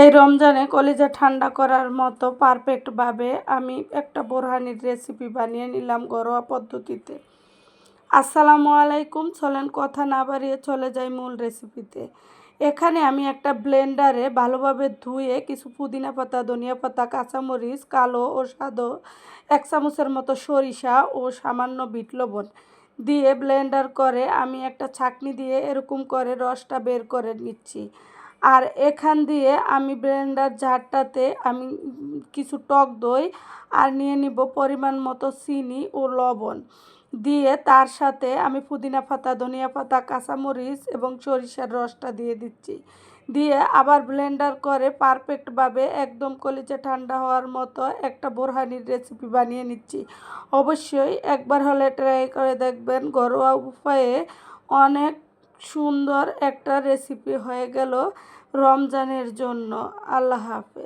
এই রমজানে কলিজা ঠান্ডা করার মতো পারফেক্টভাবে আমি একটা বোরহানির রেসিপি বানিয়ে নিলাম ঘরোয়া পদ্ধতিতে। আসসালামু আলাইকুম, চলেন কথা না বাড়িয়ে চলে যাই মূল রেসিপিতে। এখানে আমি একটা ব্লেন্ডারে ভালোভাবে ধুয়ে কিছু পুদিনা পাতা, ধনিয়া পাতা, কাঁচামরিচ, কালো ও সাদা 1 চামচের মতো সরিষা ও সামান্য বিট লবণ দিয়ে ব্লেন্ডার করে আমি একটা ছাঁকনি দিয়ে এরকম করে রসটা বের করে নিচ্ছি। আর এখান দিয়ে আমি ব্লেন্ডার জারটাতে আমি কিছু টক দই আর নিয়ে নিব পরিমাণ মতো চিনি ও লবণ দিয়ে তার সাথে আমি পুদিনা পাতা, ধনিয়া পাতা, কাঁচামরিচ এবং সরিষার রসটা দিয়ে দিচ্ছি। দিয়ে আবার ব্লেন্ডার করে পারফেক্টভাবে একদম কলিজা ঠান্ডা হওয়ার মতো একটা বোরহানির রেসিপি বানিয়ে নিচ্ছি। অবশ্যই একবার হলে ট্রাই করে দেখবেন। ঘরোয়া উপায়ে অনেক সুন্দর একটা রেসিপি হয়ে গেল রমজানের জন্য। আল্লাহ হাফেজ।